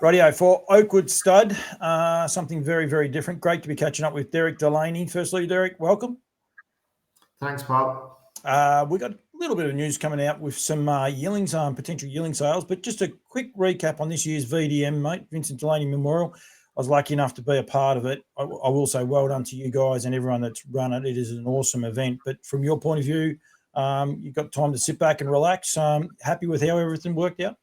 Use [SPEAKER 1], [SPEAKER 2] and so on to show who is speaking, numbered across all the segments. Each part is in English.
[SPEAKER 1] Radio for Oakwood Stud, something very, very different. Great to be catching up with Derek Delaney. Firstly, Derek, welcome.
[SPEAKER 2] Thanks, Bob.
[SPEAKER 1] We got a little bit of news coming out with some yearlings, potential yearling sales, but just a quick recap on this year's VDM, mate, Vincent Delaney Memorial. I was lucky enough to be a part of it. I will say well done to you guys and everyone that's run it. It is an awesome event. But from your point of view, you've got time to sit back and relax. Happy with how everything worked out?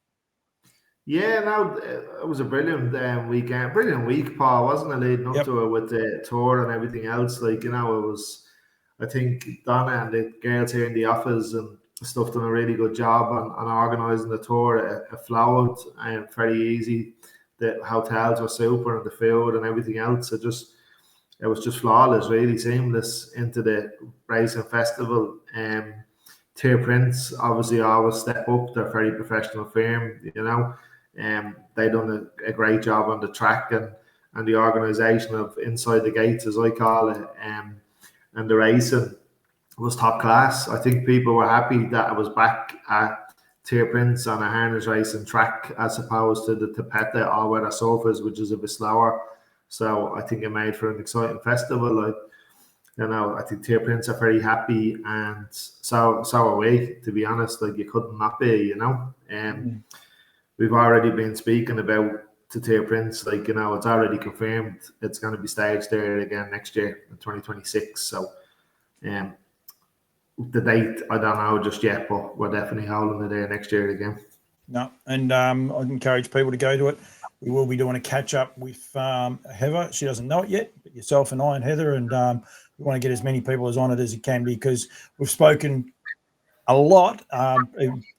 [SPEAKER 2] Yeah, no, it was a brilliant weekend, brilliant week, Paul, wasn't it? Leading up to it with the tour and everything else. Like, it was, I think Donna and the girls here in the office and stuff done a really good job on organising the tour. It flowed and very easy. The hotels were super and the food and everything else. It was just flawless, really seamless into the racing festival. Tier Prince obviously always step up. They're a very professional firm, they done a great job on the track and the organisation of inside the gates, as I call it, and the racing was top class. I think people were happy that I was back at Tier Prince on a harness racing track as opposed to the Tapeta all-weather surface, which is a bit slower. So I think it made for an exciting festival. I think Tier Prince are very happy, and so are we, to be honest. Like, you couldn't not be, We've already been speaking about to Tier Prince, it's already confirmed it's going to be staged there again next year in 2026. So, the date, I don't know just yet, but we're definitely holding it there next year again.
[SPEAKER 1] No, and I'd encourage people to go to it. We will be doing a catch-up with Heather. She doesn't know it yet, but yourself and I and Heather, and we want to get as many people as on it as you can, because we've spoken a lot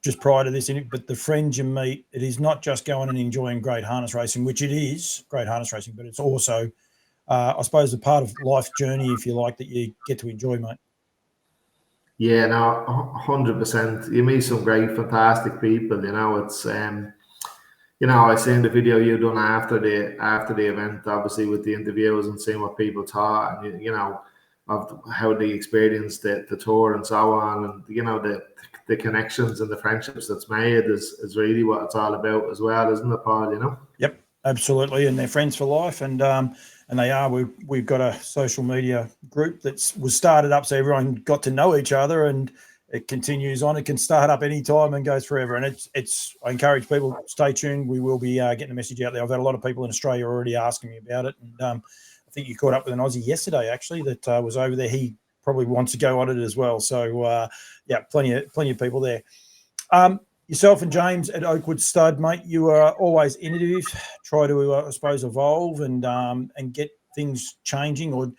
[SPEAKER 1] just prior to this, but the friends you meet, it is not just going and enjoying great harness racing, which it is, great harness racing, but it's also, I suppose, a part of life's journey, if you like, that you get to enjoy, mate.
[SPEAKER 2] Yeah, no, 100%. You meet some great, fantastic people. It's I seen the video you done after the event, obviously with the interviews and seeing what people thought, and of how they experienced the tour and so on, and the connections and the friendships that's made is really what it's all about as well, isn't it, Paul?
[SPEAKER 1] Yep, absolutely, and they're friends for life, and they are. We've got a social media group that was started up so everyone got to know each other, and it continues on. It can start up any time and goes forever, and it's. I encourage people, stay tuned. We will be getting the message out there. I've had a lot of people in Australia already asking me about it, and I think you caught up with an Aussie yesterday, actually, that was over there. He probably wants to go on it as well. So, plenty of people there. Yourself and James at Oakwood Stud, mate, you are always innovative, try to, I suppose, evolve and get things changing or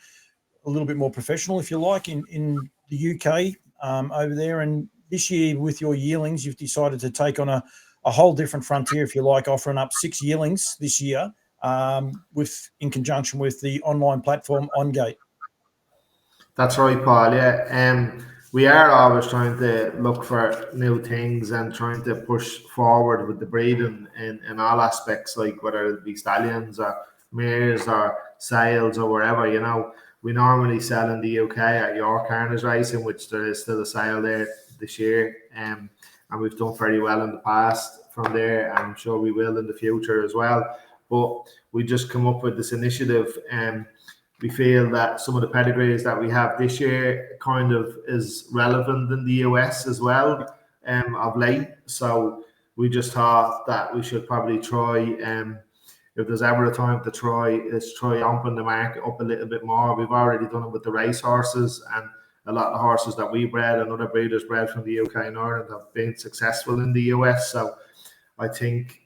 [SPEAKER 1] a little bit more professional, if you like, in the UK over there. And this year with your yearlings, you've decided to take on a whole different frontier, if you like, offering up 6 yearlings this year in conjunction with the online platform OnGait.
[SPEAKER 2] That's right, Paul. Yeah, we are always trying to look for new things and trying to push forward with the breeding in all aspects, like whether it be stallions or mares or sales or wherever. We normally sell in the UK at York Harness Racing, which there is still a sale there this year, and we've done very well in the past from there. I'm sure we will in the future as well. But we just come up with this initiative, and we feel that some of the pedigrees that we have this year kind of is relevant in the US as well of late. So we just thought that we should probably try, if there's ever a time to try, is try open the market up a little bit more. We've already done it with the race horses, and a lot of the horses that we bred and other breeders bred from the UK and Ireland have been successful in the US. So I think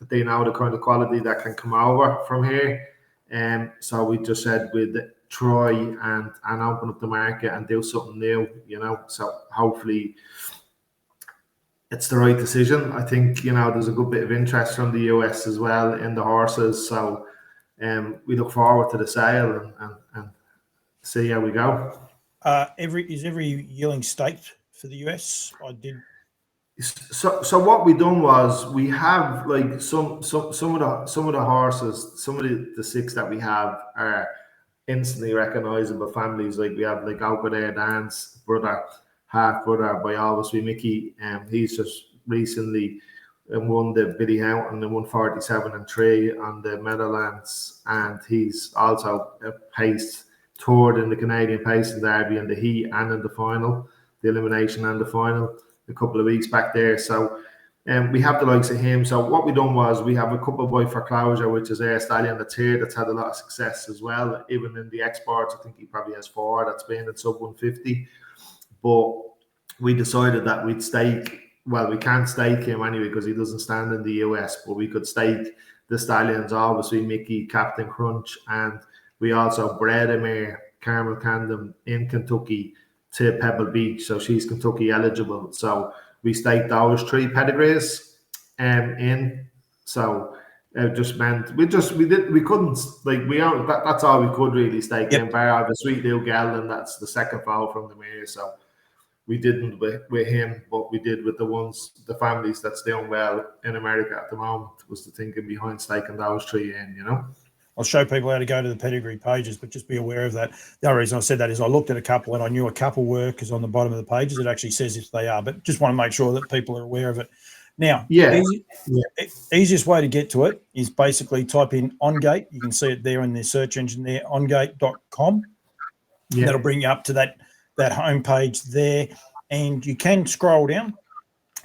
[SPEAKER 2] they know the kind of quality that can come over from here. So we just said we'd try and open up the market and do something new, So hopefully it's the right decision. I think, there's a good bit of interest from the US as well in the horses. So we look forward to the sale and see how we go.
[SPEAKER 1] Is every yearling staked for the US?
[SPEAKER 2] So what we done was we have like some of the horses, some of the 6 that we have are instantly recognizable families. Like we have like Oakwood Dan's brother, half brother by Always with Mickey, and he's just recently and won the Biddy Houghton and won 47-3 on the Meadowlands, and he's also paced third in the Canadian Pacing Derby in the heat and in the final, the elimination and the final, a couple of weeks back there. So we have the likes of him. So what we done was we have a couple by Foreclosure, which is a stallion that's here, that's had a lot of success as well. Even in the exports, I think he probably has 4 that's been in sub 150. But we decided that we'd stake. Well, we can't stake him anyway because he doesn't stand in the US, but we could stake the stallions, obviously Mickey, Captain Crunch, and we also bred a mare, Carmel Candom, in Kentucky to Pebble Beach, so she's Kentucky eligible. So we staked those 3 pedigrees in. So it just meant we couldn't, like, that's all we could really stake in. Bar the Sweet Lou Geldon, that's the second foal from the mare. So we didn't with him, but we did with the families that's doing well in America at the moment, was the thinking behind staking those 3 in, you know.
[SPEAKER 1] I'll show people how to go to the pedigree pages, but just be aware of that. The other reason I said that is I looked at a couple and I knew a couple were, because on the bottom of the pages it actually says if they are, but just want to make sure that people are aware of it. Now, easiest way to get to it is basically type in OnGait. You can see it there in the search engine there, OnGait.com. Yeah. That'll bring you up to that homepage there, and you can scroll down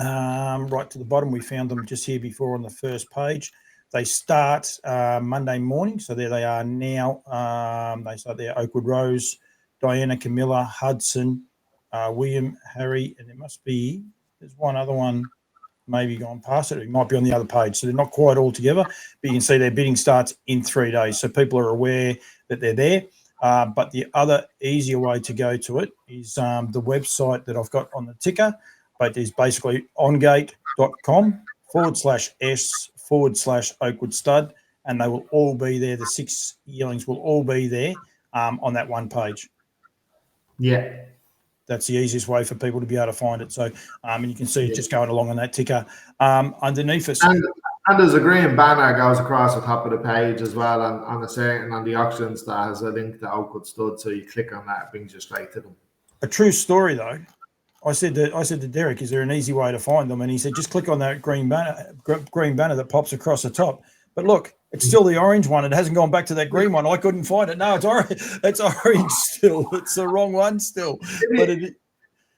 [SPEAKER 1] right to the bottom. We found them just here before on the first page. They start Monday morning, so there they are now. They start there: Oakwood Rose, Diana, Camilla, Hudson, William, Harry, and there's one other one maybe gone past it. It might be on the other page, so they're not quite all together. But you can see their bidding starts in 3 days, so people are aware that they're there. But the other easier way to go to it is the website that I've got on the ticker, but is basically ongate.com/s/Oakwood Stud, and they will all be there. The 6 yearlings will all be there on that one page.
[SPEAKER 2] Yeah.
[SPEAKER 1] That's the easiest way for people to be able to find it. So, and you can see it just going along on that ticker. Underneath us.
[SPEAKER 2] And there's a green banner goes across the top of the page as well on the auctions that has a link to Oakwood Stud. So you click on that, it brings you straight to them.
[SPEAKER 1] A true story though. I said to Derek, is there an easy way to find them? And he said, just click on that green banner that pops across the top. But look, it's still the orange one. It hasn't gone back to that green one. I couldn't find it. No, it's orange. It's orange still. It's the wrong one still. But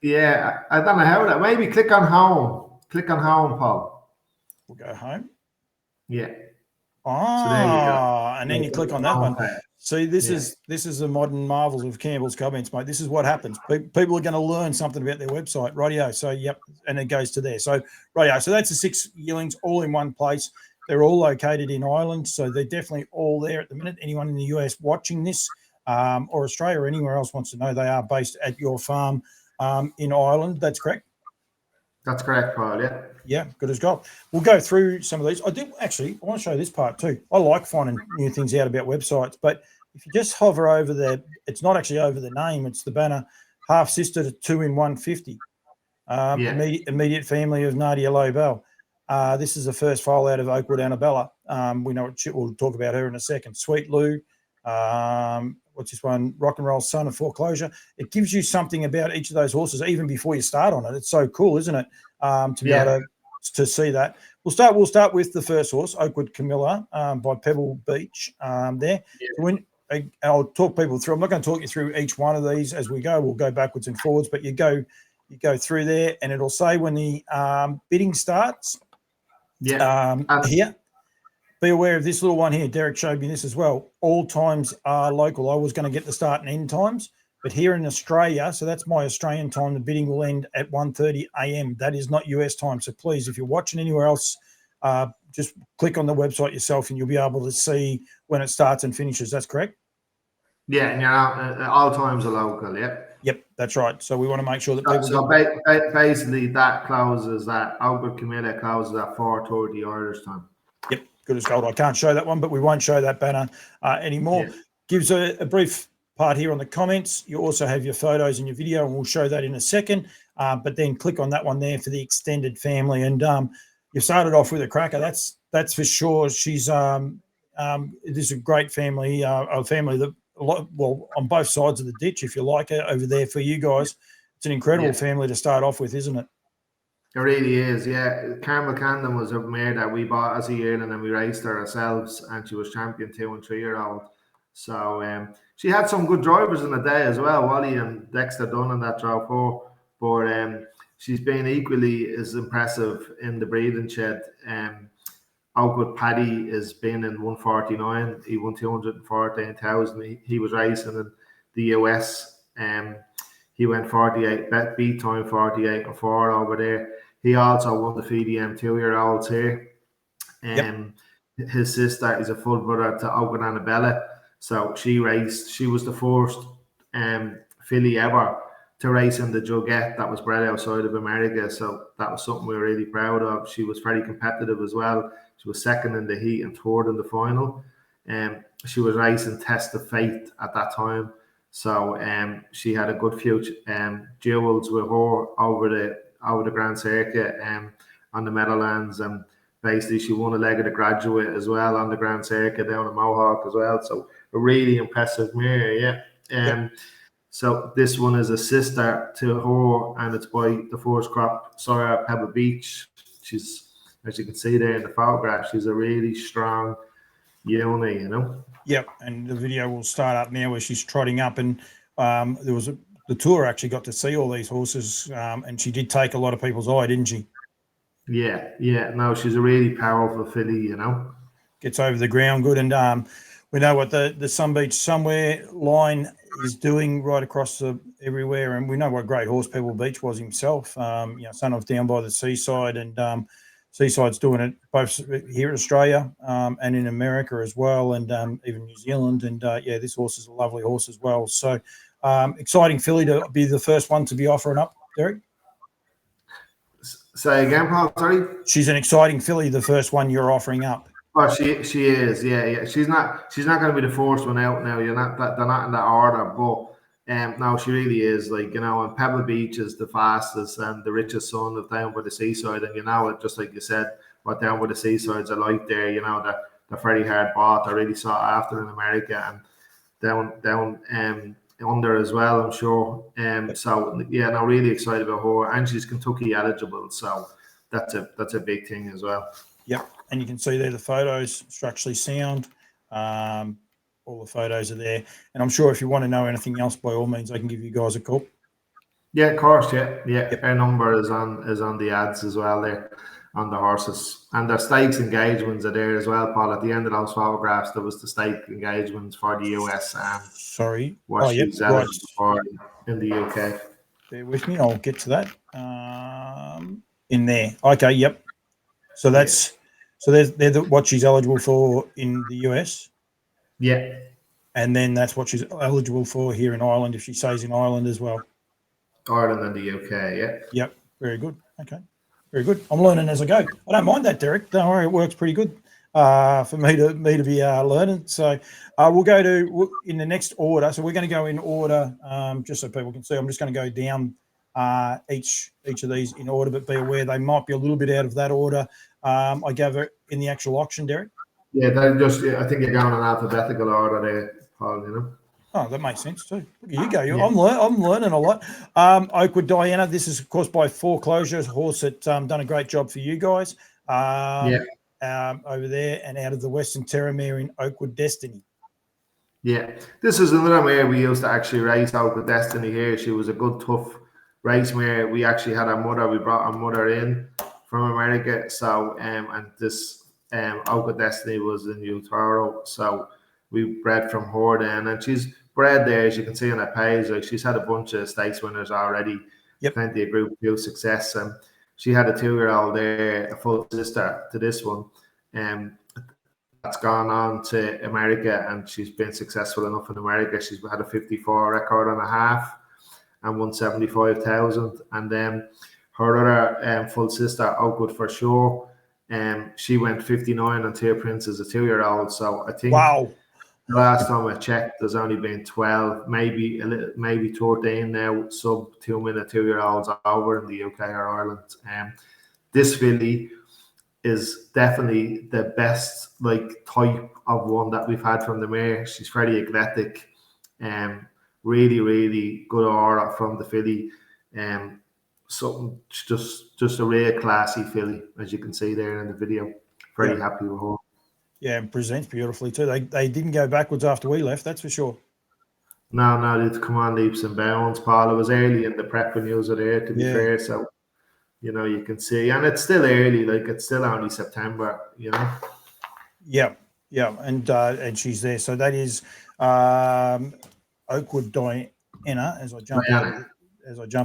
[SPEAKER 2] yeah, I don't know how that. Maybe click on home. Click on home, Paul.
[SPEAKER 1] We'll go home.
[SPEAKER 2] Yeah.
[SPEAKER 1] So there you go. And then you click on that one. See, this is the modern marvels of Campbell's comments, mate. This is what happens. People are going to learn something about their website. Rightio. So, yep. And it goes to there. So, rightio. So that's the 6 yearlings all in one place. They're all located in Ireland. So they're definitely all there at the minute. Anyone in the US watching this or Australia or anywhere else wants to know, they are based at your farm in Ireland. That's correct?
[SPEAKER 2] That's correct, Paul, yeah.
[SPEAKER 1] Yeah, good as gold. We'll go through some of these. I want to show this part too. I like finding new things out about websites, but if you just hover over there, it's not actually over the name, it's the banner, half sister to 2 in 150. Immediate family of Nadia Lobel. This is the first foal out of Oakwood, Annabella. We know we'll talk about her in a second. Sweet Lou. What's this one? Rock and Roll Son of Foreclosure. It gives you something about each of those horses even before you start on it. It's so cool, isn't it? To be able to see that. We'll start with the first horse, Oakwood Camilla, by Pebble Beach. There. So I'll talk people through. I'm not going to talk you through each one of these as we go. We'll go backwards and forwards, but you go through there, and it'll say when the bidding starts. Here. Be aware of this little one here. Derek showed me this as well. All times are local. I was going to get the start and end times, but here in Australia, so that's my Australian time, the bidding will end at 1:30 a.m. That is not US time. So please, if you're watching anywhere else, just click on the website yourself and you'll be able to see when it starts and finishes. That's correct?
[SPEAKER 2] Yeah, all times are local, yeah.
[SPEAKER 1] Yep, that's right. So we want to make sure that people...
[SPEAKER 2] So basically that closes, that Oakwood Camilla closes at 4:30 Irish time.
[SPEAKER 1] Yep, good as gold. I can't show that one, but we won't show that banner anymore. Yeah. Gives a brief part here on the comments. You also have your photos and your video, and we'll show that in a second. But then click on that one there for the extended family. And you started off with a cracker. That's for sure. She's this is a great family, a family that, well, on both sides of the ditch, if you like it, over there for you guys. It's an incredible family to start off with, isn't it?
[SPEAKER 2] It really is, yeah. Carmel Candon was a mare that we bought as a yearling and we raced her ourselves, and she was champion 2 and 3-year-old. So she had some good drivers in the day as well. Wally and Dexter Dunn and that drove her, but she's been equally as impressive in the breeding shed. Oakwood Paddy has been in 149. He won 214,000. He was racing in the US. He went 48, beat time 48 and 4 over there. He also won the FDM 2-year-olds here. His sister is a full brother to Oakwood Annabella. So she raced. She was the first filly ever to race in the Jugette that was bred outside of America. So that was something we were really proud of. She was very competitive as well. She was second in the heat and third in the final. She was racing Test of Fate at that time. So she had a good few duels with her over the Grand Circuit on the Meadowlands, and basically she won a leg of the Graduate as well on the Grand Circuit down in Mohawk as well. So a really impressive mare, yeah. So this one is a sister to her, and it's by the first crop sire Pebble Beach. She's, as you can see there in the photograph, she's a really strong unit, you know.
[SPEAKER 1] Yep, and the video will start up now where she's trotting up, and there was the tour actually got to see all these horses, and she did take a lot of people's eye, didn't she?
[SPEAKER 2] Yeah. No, she's a really powerful filly, you know.
[SPEAKER 1] Gets over the ground good, and we know what the Sun Beach Somewhere line is doing right across everywhere, and we know what great horse Pebble Beach was himself. Son of Down by the Seaside, and Seaside's doing it both here in Australia and in America as well, and even New Zealand. And this horse is a lovely horse as well. So exciting filly to be the first one to be offering up, Derek.
[SPEAKER 2] Say again, Paul. Sorry.
[SPEAKER 1] She's an exciting filly, the first one you're offering up.
[SPEAKER 2] Oh, she is, yeah. She's not going to be the first one out now. They're not in that order, but no, she really is. Like, you know, and Pebble Beach is the fastest and the richest son of Down by the Seaside, and you know it, just like you said, what Down by the Seaside's are like there. You know, they're very hard bought. They're really sought after in America, and down under as well, I'm sure. So yeah, no, really excited about her, and she's Kentucky eligible, so that's a big thing as well.
[SPEAKER 1] Yep, and you can see there the photos, structurally sound. All the photos are there, and I'm sure if you want to know anything else, by all means, I can give you guys a call.
[SPEAKER 2] Yeah, of course. Yeah. Yep. Our number is on the ads as well there on the horses, and their stakes engagements are there as well, Paul. At the end of those photographs, there was the stake engagements for the US and what she's eligible for in the UK.
[SPEAKER 1] Bear with me, I'll get to that in there. Okay, yep. So that's they're what she's eligible for in the US.
[SPEAKER 2] Yeah.
[SPEAKER 1] And then that's what she's eligible for here in Ireland if she stays in Ireland as well.
[SPEAKER 2] Ireland and the UK, yeah.
[SPEAKER 1] Yep, very good. Okay, very good. I'm learning as I go. I don't mind that, Derek. Don't worry, it works pretty good for me to be learning. So we'll go to in the next order. So we're going to go in order, just so people can see. I'm just going to go down each of these in order, but be aware they might be a little bit out of that order. I gave it in the actual auction, Derek.
[SPEAKER 2] Yeah, I think you're going in alphabetical order there, Paul, you know.
[SPEAKER 1] Oh, that makes sense too. Look at you go. Yeah. I'm learning a lot. Oakwood Diana, this is, of course, by Foreclosure, a horse that done a great job for you guys over there, and out of the Western Terramere in Oakwood Destiny.
[SPEAKER 2] Yeah, this is another mare we used to actually race Oakwood Destiny here. She was a good, tough race mare. We actually had we brought our mother in from America. So, and this Oakwood Destiny was in Utoro. So we bred from her then, and she's bred there, as you can see on that page. Like, she's had a bunch of stakes winners already.
[SPEAKER 1] Yep.
[SPEAKER 2] Plenty of Group 2 success, and she had a 2-year-old there, a full sister to this one, that's gone on to America, and she's been successful enough in America. She's had a 54 record and a half and won 75,000, and then her other full sister, Oakwood for sure, she went 59 on Tier Prince as a 2-year-old. So I think the last time I checked, there's only been 12, maybe 13 now, sub 2-minute 2-year-olds over in the UK or Ireland. This filly is definitely the best type of one that we've had from the mare. She's very eclectic, really, really good aura from the filly. something, just a real classy filly, as you can see there in the video. Very happy with her.
[SPEAKER 1] Yeah, and presents beautifully too. They didn't go backwards after we left, that's for sure.
[SPEAKER 2] No, they'd come on leaps and bounds, Paul. It was early in the prep when you were there, to be fair. So, you can see, and it's still early, like it's still only September,
[SPEAKER 1] Yeah, and she's there. So that is Oakwood Diana. As I jump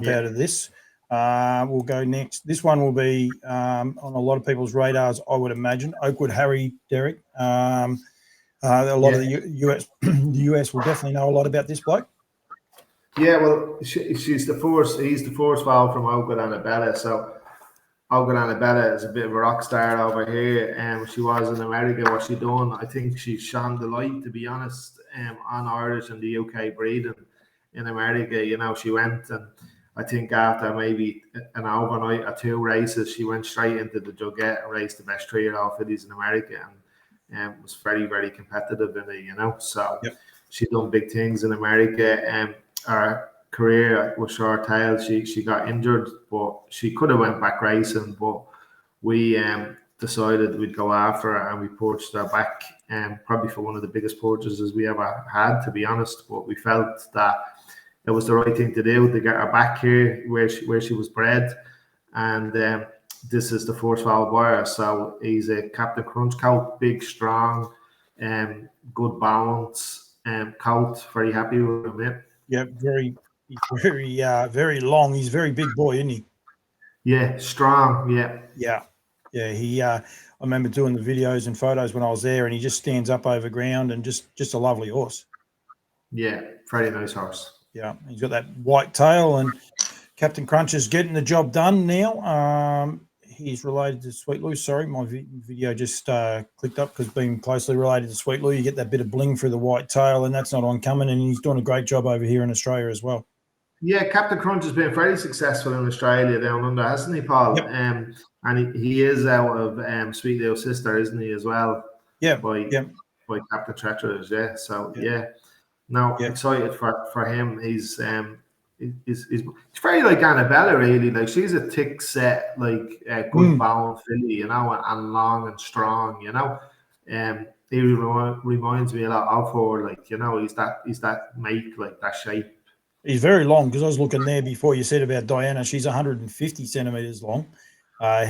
[SPEAKER 1] out of this, we'll go next. This one will be on a lot of people's radars, I would imagine. Oakwood Harry, Derek. A lot of the US, the US will definitely know a lot about this bloke.
[SPEAKER 2] Yeah, well, he's the first foul from Oakwood Annabella. So Oakwood Annabella is a bit of a rock star over here. She was in America. What she done, I think she shone the light, to be honest, on Irish and the UK breeding in America. She went, and I think after maybe an overnight or 2 races, she went straight into the Jugette and raced the best 3-year-old fillies in America, and was very, very competitive in it. So she done big things in America. Her career was short-tailed. She got injured, but she could have went back racing. But we decided we'd go after her, and we purchased her back, probably for one of the biggest purchases we ever had, to be honest. But we felt that it was the right thing to do to get her back here where she was bred, and this is the first foal buyer. So he's a Captain Crunch colt, big, strong, good balance, colt. Very happy with him.
[SPEAKER 1] Yeah, very long. He's a very big boy, isn't he?
[SPEAKER 2] Yeah, strong.
[SPEAKER 1] Yeah. He. I remember doing the videos and photos when I was there, and he just stands up over ground, and just a lovely horse.
[SPEAKER 2] Yeah, very nice horse.
[SPEAKER 1] Yeah, he's got that white tail, and Captain Crunch is getting the job done now. He's related to Sweet Lou. Sorry, my video just clicked up because being closely related to Sweet Lou, you get that bit of bling through the white tail, and that's not uncommon. And he's doing a great job over here in Australia as well.
[SPEAKER 2] Yeah, Captain Crunch has been very successful in Australia down under, hasn't he, Paul?
[SPEAKER 1] Yep.
[SPEAKER 2] And he is out of Sweet Lou's sister, isn't he, as well?
[SPEAKER 1] Yeah.
[SPEAKER 2] By Captain Treacherous, yeah. So excited for him. He's very like Annabella, really. Like, she's a thick set, like good bound filly, and long and strong, he reminds me a lot of her, like, he's that make, like that shape.
[SPEAKER 1] He's very long, because I was looking there before you said about Diana. She's 150 centimeters long.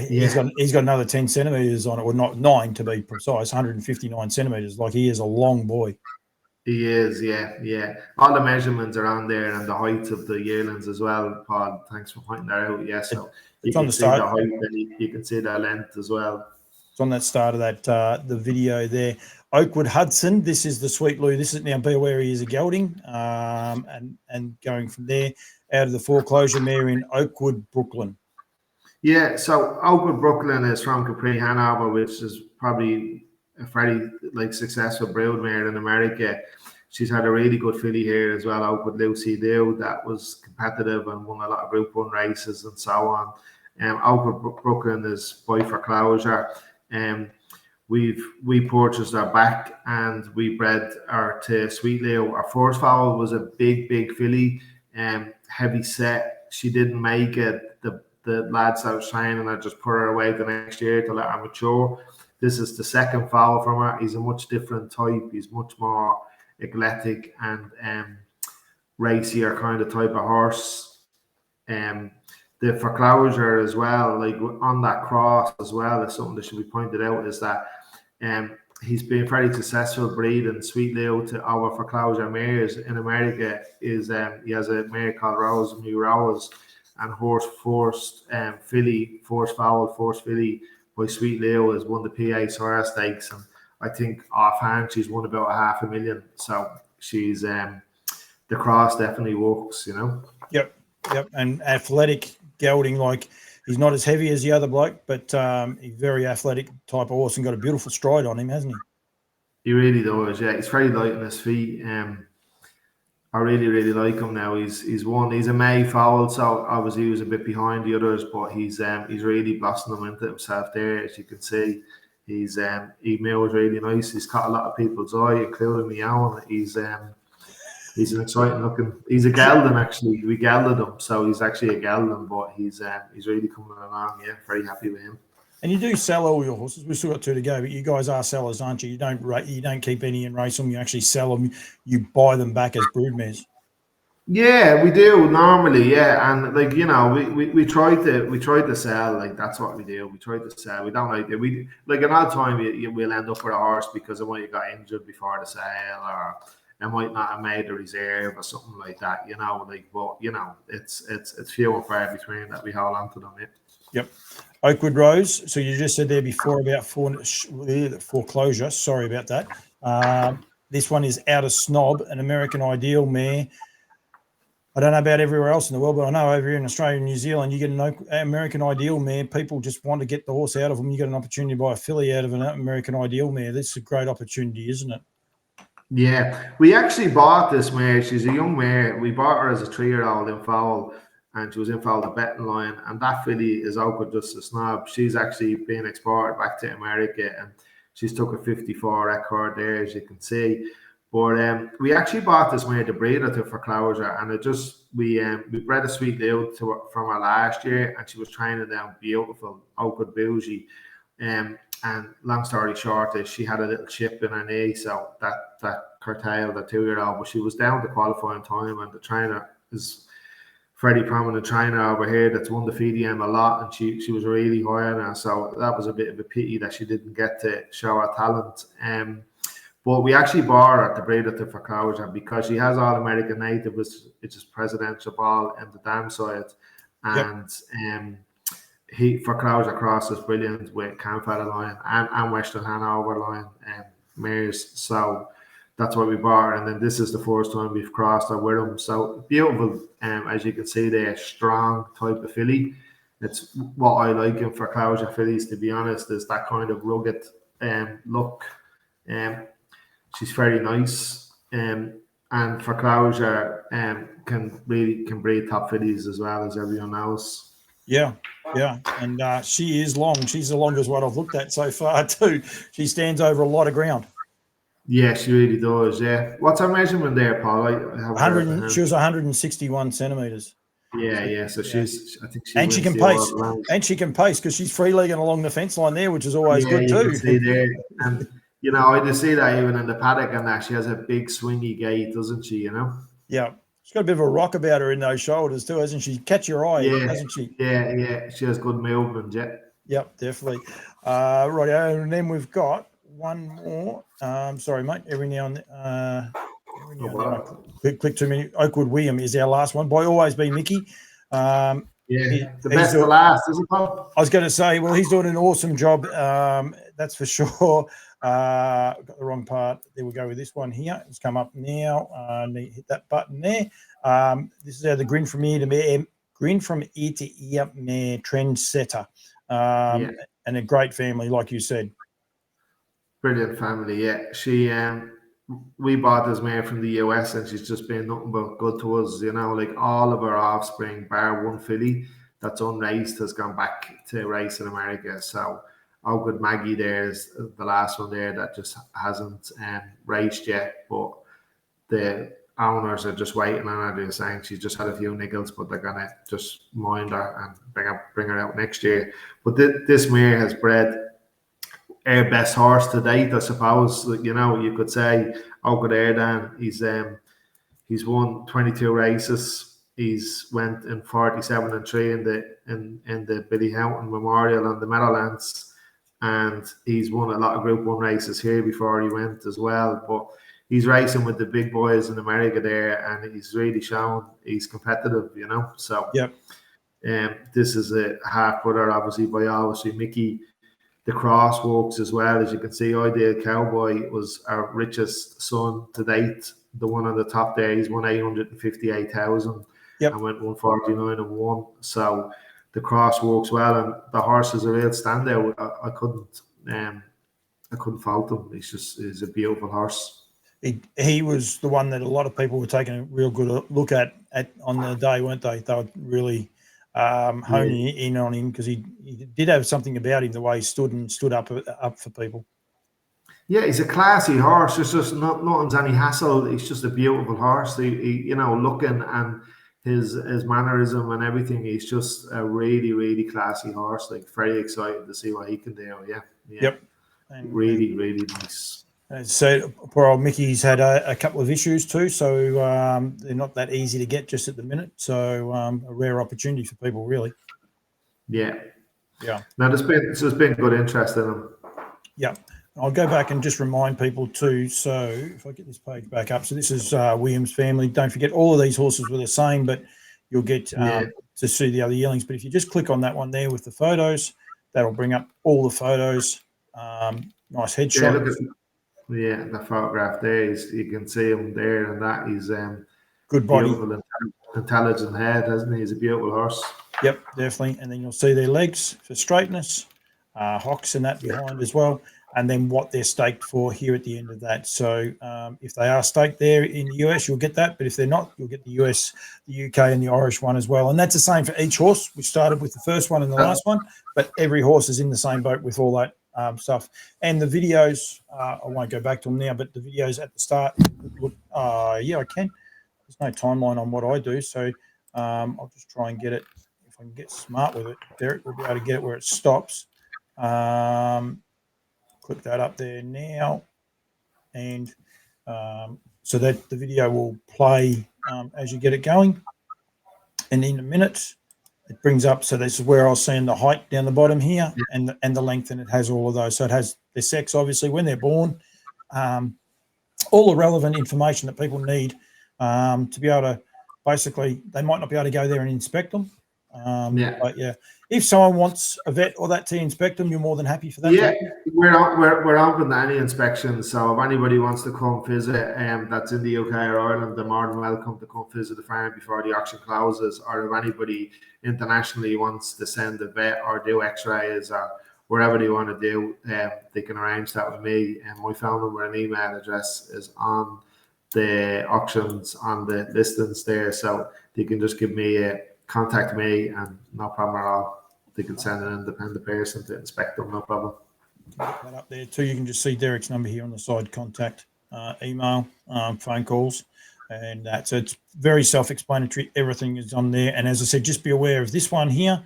[SPEAKER 1] He's got another 10 centimeters on it, or not 9 to be precise, 159 centimeters. Like, he is a long boy.
[SPEAKER 2] He is, yeah. All the measurements are on there, and the height of the yearlings as well, Paul. Thanks for pointing that out. Yeah, so you can see the height, and you can see the length as well.
[SPEAKER 1] It's on that start of that the video there. Oakwood Hudson. This is the Sweet Lou. This is now Be Aware He Is a Gelding, and going from there out of the foreclosure mare in Oakwood, Brooklyn.
[SPEAKER 2] Yeah, so Oakwood, Brooklyn is from Capri Hanover, which is probably a very successful broodmare in America. She's had a really good filly here as well, Oakwood Lucy Dew, that was competitive and won a lot of Group 1 races and so on. Oakwood Brooklyn is by foreclosure. We purchased her back, and we bred her to Sweet Lou. Our first foal was a big filly, heavy set. She didn't make it. The lads out training her just put her away the next year to let her mature. This is the second foal from her. He's a much different type. He's much more athletic and racier kind of type of horse. The foreclosure as well, like on that cross as well, is something that should be pointed out, is that he's been very successful breeding Sweet Lou to our foreclosure mares in America. He has a mare called Rose New Rose, and horse first filly, first foal, first filly by Sweet Lou has won the PA Sawyer Stakes, and I think offhand she's won about $500,000. So she's the cross definitely works,
[SPEAKER 1] Yep, and athletic gelding. Like, he's not as heavy as the other bloke, but he's very athletic type of horse, and got a beautiful stride on him, hasn't he?
[SPEAKER 2] He really does. Yeah, he's very light on his feet. I really like him now. He's a May foal, so obviously he was a bit behind the others, but he's really blossoming into himself there, as you can see. He moves really nice. He's caught a lot of people's eye, including my own. He's He's an exciting looking. He's a gelding actually. We gelded him, so he's actually a gelding, but he's really coming along. Yeah, very happy with him.
[SPEAKER 1] And you do sell all your horses. We've still got 2 to go, but you guys are sellers, aren't you? You don't keep any and race them. You actually sell them. You buy them back as broodmares.
[SPEAKER 2] Yeah, we do normally. Yeah, and like we try to sell. Like that's what we do. We try to sell. We don't like it. We like an odd time we'll end up with a horse because it might have got injured before the sale, or it might not have made a reserve or something like that. But it's few and far between that we hold on to them. Yeah.
[SPEAKER 1] Yep. Oakwood Rose. So you just said there before about foreclosure. Sorry about that. This one is Out of Snob, an American Ideal mare. I don't know about everywhere else in the world, but I know over here in Australia and New Zealand, you get an American Ideal mare. People just want to get the horse out of them. You get an opportunity to buy a filly out of an American Ideal mare. This is a great opportunity, isn't it?
[SPEAKER 2] Yeah, we actually bought this mare. She's a young mare. We bought her as a 3-year-old in foal, and she was in foal the betting line. And that filly is Oakwood Just a Snob. She's actually been exported back to America, and she's took a 54 record there, as you can see. But we actually bought this mare to breed her to for closure, and we bred a sweet deal from her last year, and she was training down beautiful Oakwood Bougie. And long story short is she had a little chip in her knee, so that curtailed the 2-year-old. But she was down to qualifying time, and the trainer is very prominent trainer over here that's won the FDM a lot, and she was really high on her. So that was a bit of a pity that she didn't get to show her talent. But we actually bought her at the breeder to foreclosure because she has All American Native, which is presidential ball in the dam side, and he foreclosure cross is brilliant with Camfada line and Western Hanover line mares. So that's why we bought her, and then this is the first time we've crossed her with him. So beautiful, as you can see there, strong type of filly. It's what I like in foreclosure fillies, to be honest, is that kind of rugged look. She's very nice, and foreclosure can breed top fillies as well as everyone else.
[SPEAKER 1] Yeah, and she is long. She's the longest one I've looked at so far too. She stands over a lot of ground.
[SPEAKER 2] Yeah, she really does. Yeah, what's her measurement there, Paul?
[SPEAKER 1] She was 161 centimeters.
[SPEAKER 2] Yeah. So she's, I think,
[SPEAKER 1] she can pace, and she can pace because she's free legging along the fence line there, which is always good too.
[SPEAKER 2] Can see there, and I just see that even in the paddock and that she has a big swingy gait, doesn't she?
[SPEAKER 1] Yeah. She's got a bit of a rock about her in those shoulders too, hasn't she? Catch your eye, hasn't she?
[SPEAKER 2] Yeah. She has good movement, yeah.
[SPEAKER 1] Yep, definitely. Right, and then we've got one more. Sorry, mate. Every now and then I click too many. Oakwood William is our last one. By always be Mickey.
[SPEAKER 2] The best to last, isn't it? I
[SPEAKER 1] was going to say, well, he's doing an awesome job. That's for sure. Got the wrong part. There we go with this one here. It's come up now. Hit that button there. This is the grin from ear to ear mare trendsetter, and a great family, like you said.
[SPEAKER 2] Brilliant family, yeah. She we bought this mare from the US, and she's just been nothing but good to us. Like all of our offspring, bar one filly that's unraced, has gone back to race in America. So Oakwood Maggie there is the last one there that just hasn't raced yet, but the owners are just waiting on her. They're saying she's just had a few niggles, but they're gonna just mind her and bring her out next year. But this mare has bred our best horse to date, I suppose. You could say Oakwood Airdan. He's won 22 races. He's went in 47-3 in the Billy Houghton Memorial on the Meadowlands, and he's won a lot of Group 1 races here before he went as well. But he's racing with the big boys in America there, and he's really shown he's competitive, So this is a half brother, obviously, by obviously Mickey. The Crosswalks as well, as you can see. Ideal Cowboy was our richest son to date. The one on the top there, he's won 858,000 and went 149-1. So the Crosswalks well, and the horse is a real standout. I couldn't fault him. He's a beautiful horse.
[SPEAKER 1] He was the one that a lot of people were taking a real good look at on the day, weren't they? They were really honing in on him because he did have something about him, the way he stood up for people.
[SPEAKER 2] Yeah, he's a classy horse. There's just nothing's any hassle. He's just a beautiful horse. Looking and his mannerism and everything. He's just a really, really classy horse. Like very excited to see what he can do. Yeah, yeah.
[SPEAKER 1] Yep. And
[SPEAKER 2] Really, really nice.
[SPEAKER 1] So poor old Mickey's had a couple of issues too, so they're not that easy to get just at the minute. So a rare opportunity for people, really.
[SPEAKER 2] Yeah.
[SPEAKER 1] Yeah.
[SPEAKER 2] Now there's been good interest in him.
[SPEAKER 1] Yeah. I'll go back and just remind people too. So if I get this page back up, so this is William's family. Don't forget, all of these horses were the same, but you'll get to see the other yearlings. But if you just click on that one there with the photos, that'll bring up all the photos. Nice headshot.
[SPEAKER 2] Yeah, the photograph there is, you can see him there, and that is
[SPEAKER 1] good body,
[SPEAKER 2] beautiful, intelligent head, hasn't he? He's a beautiful horse.
[SPEAKER 1] Yep, definitely. And then you'll see their legs for straightness, hocks and that behind as well, and then what they're staked for here at the end of that. So if they are staked there in the US, you'll get that, but if they're not, you'll get the US, the UK, and the Irish one as well. And that's the same for each horse. We started with the first one and the last one, but every horse is in the same boat with all that stuff. And the videos, I won't go back to them now, but the videos at the start, yeah, I can. There's no timeline on what I do, so I'll just try and get it. If I can get smart with it, Derek will be able to get it where it stops. Click that up there now, and so that the video will play as you get it going. And in a minute, it brings up, so this is where I was seeing the height down the bottom here, and the length, and it has all of those. So it has their sex, obviously, when they're born, all the relevant information that people need to be able to, basically, they might not be able to go there and inspect them. But yeah, if someone wants a vet or that to inspect them, you're more than happy for that.
[SPEAKER 2] Yeah, we're open to any inspections. So if anybody wants to come visit, that's in the UK or Ireland, they're more than welcome to come visit the farm before the auction closes. Or if anybody internationally wants to send a vet or do X-rays or wherever they want to do, they can arrange that with me. And my phone number and email address is on the auctions on the listings there, so they can just contact me, and no problem at all. They can send an independent person to inspect them, no problem.
[SPEAKER 1] That up there too. You can just see Derek's number here on the side, contact, email, phone calls, and that. So it's very self-explanatory. Everything is on there. And as I said, just be aware of this one here.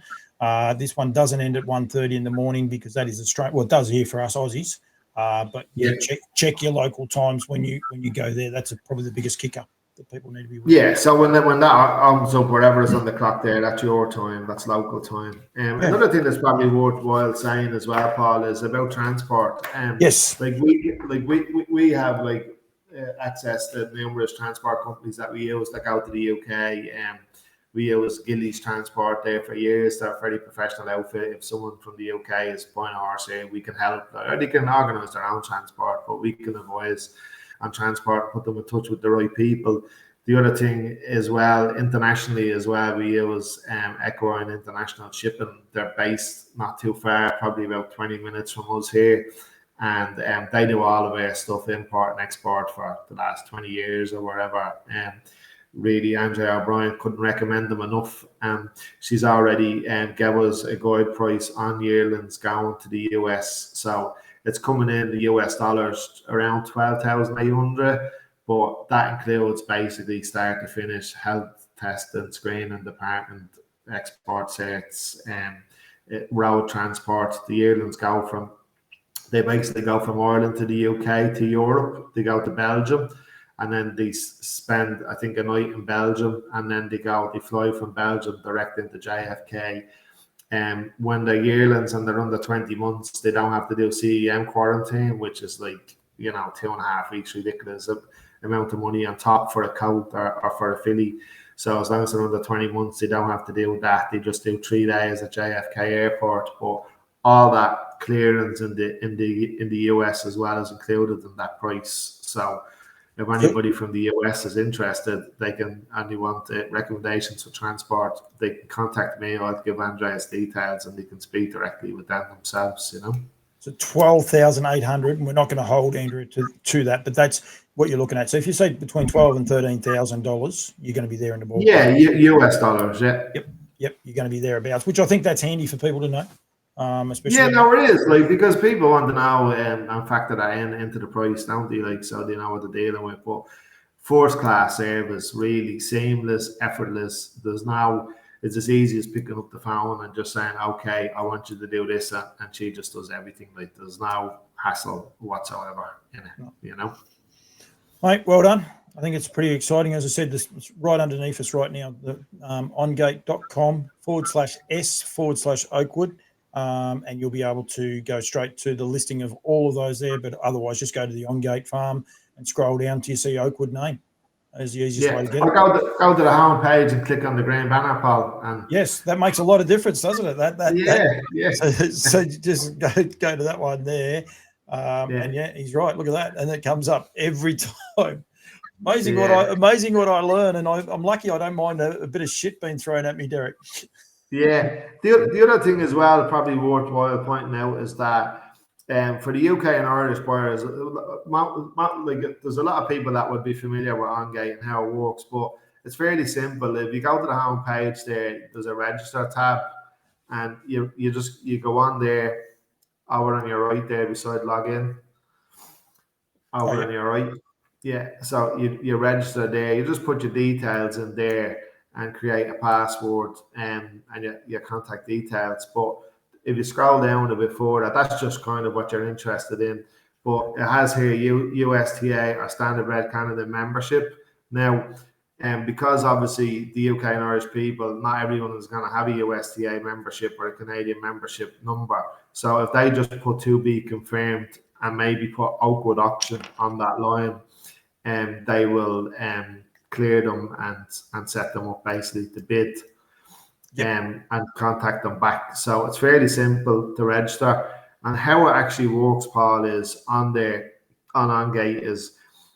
[SPEAKER 1] This one doesn't end at 1:30 in the morning, because that is a straight. Well, it does here for us Aussies. But yeah, check your local times when you go there. That's probably the biggest kicker that people need to be aware.
[SPEAKER 2] Yeah, so when that comes up, whatever is on the clock there, that's your time, that's local time. Another thing that's probably worthwhile saying as well, Paul, is about transport.
[SPEAKER 1] Yes,
[SPEAKER 2] like we have access to numerous transport companies that we use that go to the UK. We use Gillies Transport there for years. They're a very professional outfit. If someone from the UK is buying a horse here, we can help. Or they can organise their own transport, but we can advise on transport, put them in touch with the right people. The other thing as well, internationally as well, we use Equine International Shipping. They're based not too far, probably about 20 minutes from us here. And they do all of our stuff, import and export, for the last 20 years or whatever. Really, Andrea O'Brien couldn't recommend them enough. She's already gave us a guide price on yearlings going to the US. So it's coming in the US dollars around 12,800, but that includes basically start to finish health testing, screening department, export certs, road transport. The yearlings they basically go from Ireland to the UK to Europe. They go to Belgium, and then they spend, I think, a night in Belgium, and then they fly from Belgium direct into JFK. When they're yearlings and they're under 20 months, they don't have to do CEM quarantine, which is 2.5 weeks, ridiculous amount of money on top for a colt or for a filly. So as long as they're under 20 months, they don't have to do that. They just do 3 days at JFK Airport. But all that clearance in the US as well is included in that price. So if anybody from the US is interested, and they want recommendations for transport, they can contact me, or I'll give Andreas details, and they can speak directly with them themselves,
[SPEAKER 1] So 12,800, and we're not going to hold Andrew to that, but that's what you're looking at. So if you say between $12,000 and $13,000, you're going to be there in the ballpark.
[SPEAKER 2] Yeah, US dollars, yeah.
[SPEAKER 1] Yep, you're going to be thereabouts, which I think that's handy for people to know. Especially.
[SPEAKER 2] Yeah, no, it is like because people want to know and factor that into the price, don't they? Like, so they know what they're dealing with. But first class service, really seamless, effortless. It's as easy as picking up the phone and just saying, "Okay, I want you to do this," and she just does everything. Like, there's no hassle whatsoever in it. You know.
[SPEAKER 1] Mate, well done. I think it's pretty exciting. As I said, this is right underneath us right now, the ongate.com/s/Oakwood. And you'll be able to go straight to the listing of all of those there. But otherwise, just go to the OnGait farm and scroll down till you see Oakwood name. That is the easiest way to get it.
[SPEAKER 2] Go to the home page and click on the green banner, Paul. And
[SPEAKER 1] yes, that makes a lot of difference, doesn't it?
[SPEAKER 2] Yeah.
[SPEAKER 1] So just go to that one there. And yeah, he's right. Look at that. And it comes up every time. Amazing what I learn, and I'm lucky I don't mind a bit of shit being thrown at me, Derek.
[SPEAKER 2] Yeah. The other thing as well, probably worthwhile pointing out, is that for the UK and Irish buyers, like there's a lot of people that would be familiar with OnGait and how it works, but it's fairly simple. If you go to the home page there's a register tab, and you go on there over on your right there beside login. On your right. Yeah, so you register there. You just put your details in there and create a password and your contact details. But if you scroll down a bit further, that's just kind of what you're interested in. But it has here USTA or Standardbred Canada membership. Now, because obviously the UK and Irish people, not everyone is going to have a USTA membership or a Canadian membership number. So if they just put to be confirmed and maybe put Oakwood auction on that line, and they will clear them and set them up basically to bid. And contact them back. So it's fairly simple to register. And how it actually works, Paul, is on OnGait is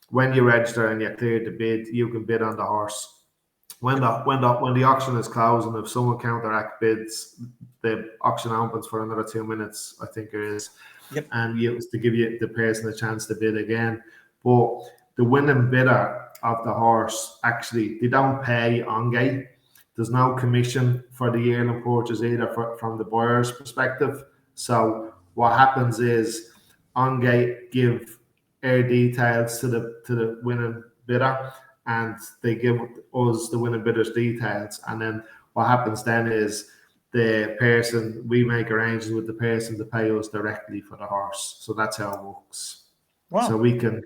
[SPEAKER 2] when you register and you're cleared to bid, you can bid on the horse. When the auction is closing, if someone counteract bids, the auction opens for another 2 minutes, I think it is.
[SPEAKER 1] Yep.
[SPEAKER 2] And to give you the person a chance to bid again. But the winning bidder of the horse, actually, they don't pay OnGait. There's no commission for the yearling purchase either from the buyer's perspective. So what happens is OnGait give air details to the winning bidder, and they give us the winning bidder's details. And then what happens then is we make arrangements with the person to pay us directly for the horse. So that's how it works.
[SPEAKER 1] Wow.
[SPEAKER 2] So we can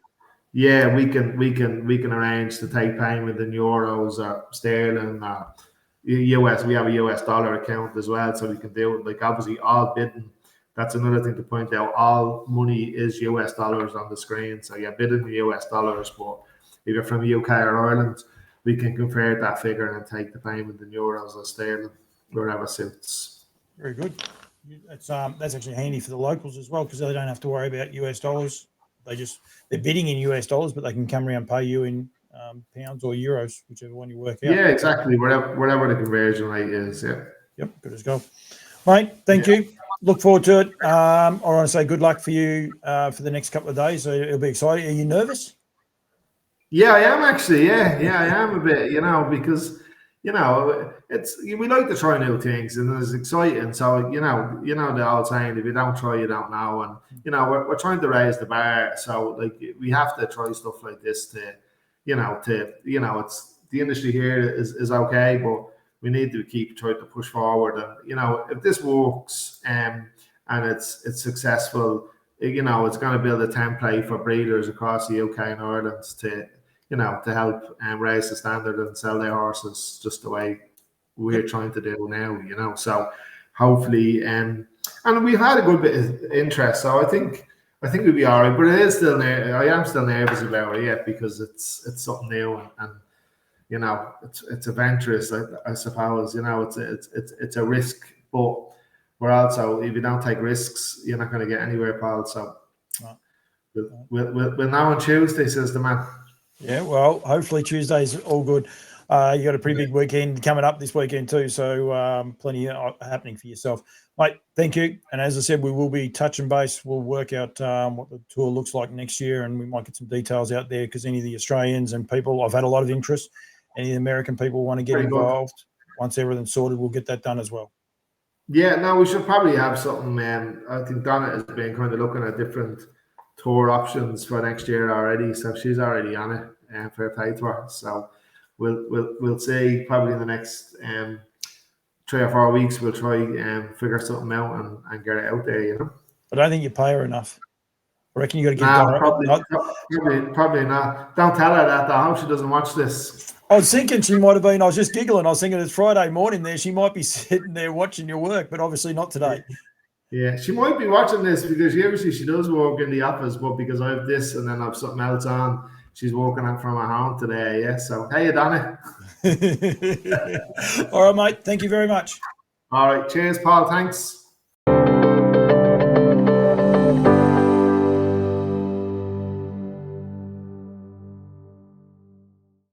[SPEAKER 2] arrange to take payment in euros or sterling or US. We have a US dollar account as well, so we can do it. Like, obviously, all bidding. That's another thing to point out. All money is US dollars on the screen, so you're bidding the US dollars. But if you're from the UK or Ireland, we can convert that figure and take the payment in euros or sterling, wherever suits.
[SPEAKER 1] Very good. That's actually handy for the locals as well, because they don't have to worry about US dollars. They're bidding in US dollars, but they can come around and pay you in pounds or euros, whichever one you work out.
[SPEAKER 2] Yeah, exactly. Whatever the conversion rate is. Yeah.
[SPEAKER 1] Yep. Good as gold. Mate, thank you. Look forward to it. I want to say good luck for you for the next couple of days. So it'll be exciting. Are you nervous?
[SPEAKER 2] Yeah, I am actually. Yeah, I am a bit. Because we like to try new things, and it's exciting. So the old saying, if you don't try, you don't know. And we're trying to raise the bar. So like we have to try stuff like this it's the industry here is okay, but we need to keep trying to push forward. And if this works and it's successful, it's going to build a template for breeders across the UK and Ireland to help raise the standard and sell their horses just the way we're trying to do now. So hopefully, and we've had a good bit of interest. So I think we'll be all right. But it is still I am still nervous about it yet, because it's something new and it's adventurous. I suppose it's a risk, but we're also, if you don't take risks, you're not going to get anywhere, Paul. So we'll know on Tuesday, says the man.
[SPEAKER 1] Yeah, well, hopefully Tuesday's all good. You got a pretty big weekend coming up this weekend too, so plenty happening for yourself, mate. Thank you. And as I said, we will be touching base. We'll work out what the tour looks like next year, and we might get some details out there, because any of the Australians and people, I've had a lot of interest. Any of the American people want to get involved. Once everything's sorted, we'll get that done as well.
[SPEAKER 2] Yeah, no, we should probably have something. I think Donna has been kind of looking at different tour options for next year already, so she's already on it, and fair play to her. So we'll see. Probably in the next 3 or 4 weeks, we'll try figure something out and get it out there. You know.
[SPEAKER 1] I don't think you pay her enough. I reckon you got to give
[SPEAKER 2] Nah,
[SPEAKER 1] Donna.
[SPEAKER 2] probably not. Don't tell her that. I hope she doesn't watch this.
[SPEAKER 1] I was thinking she might have been. I was just giggling. I was thinking it's Friday morning there. She might be sitting there watching your work, but obviously not today.
[SPEAKER 2] Yeah, she might be watching this because usually she does work in the office, but because I have this and then I have something else on, she's working out from her home today. Yeah. So hey, Donna.
[SPEAKER 1] All right, mate. Thank you very much.
[SPEAKER 2] All right. Cheers, Paul. Thanks.